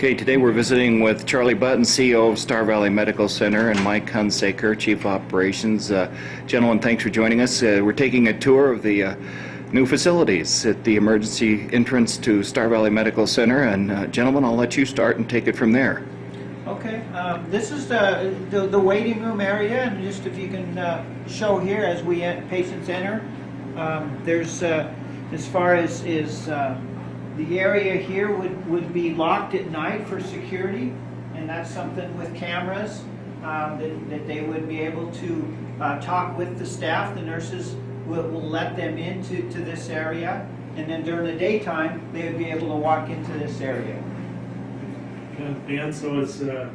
Okay, today we're visiting with Charlie Button, CEO of Star Valley Medical Center, and Mike Hunsaker, Chief Operations. Gentlemen, thanks for joining us. We're taking a tour of the new facilities at the emergency entrance to Star Valley Medical Center. And gentlemen, I'll let you start and take it from there. Okay, this is the waiting room area, and just if you can show here as patients enter, there's as far as the area here would be locked at night for security, and that's something with cameras that they would be able to talk with the staff. The nurses will let them into this area, and then during the daytime they would be able to walk into this area. And so as the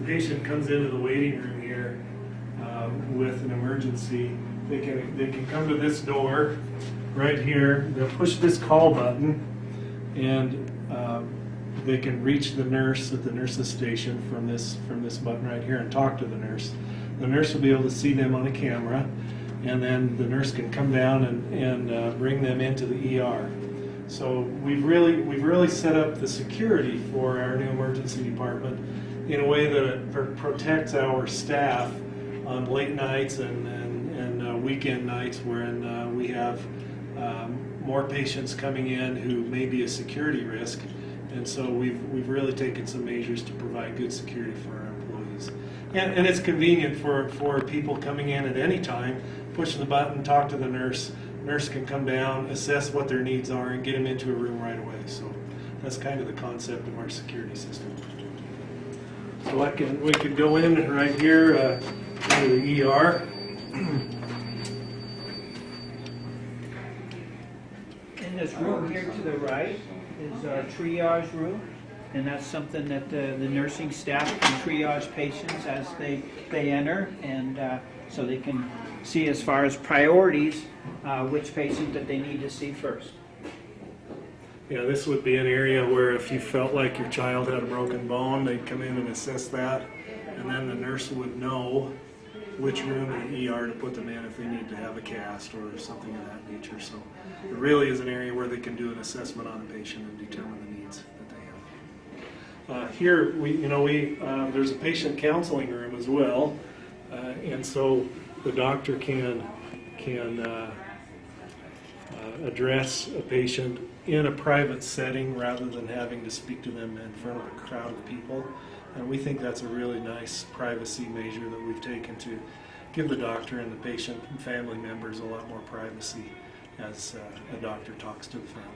patient comes into the waiting room here with an emergency, they can come to this door right here. They'll push this call button, and they can reach the nurse at the nurse's station from this button right here and talk to the nurse. The nurse will be able to see them on a camera, and then the nurse can come down and bring them into the ER. So we've really set up the security for our new emergency department in a way that it protects our staff on late nights and weekend nights when we have more patients coming in who may be a security risk, and so we've really taken some measures to provide good security for our employees. And it's convenient for people coming in at any time, pushing the button, talk to the nurse. Nurse can come down, assess what their needs are, and get them into a room right away. So that's kind of the concept of our security system. So we can go in right here into the ER. In this room here to the right is our triage room, and that's something that the nursing staff can triage patients as they enter, and so they can see as far as priorities which patient that they need to see first. Yeah, this would be an area where if you felt like your child had a broken bone, they'd come in and assess that, and then the nurse would know which room in the ER to put them in if they need to have a cast or something of that nature. So it really is an area where they can do an assessment on the patient and determine the needs that they have. Here, there's a patient counseling room as well, and so the doctor can address a patient in a private setting rather than having to speak to them in front of a crowd of people. And we think that's a really nice privacy measure that we've taken to give the doctor and the patient and family members a lot more privacy as a doctor talks to the family.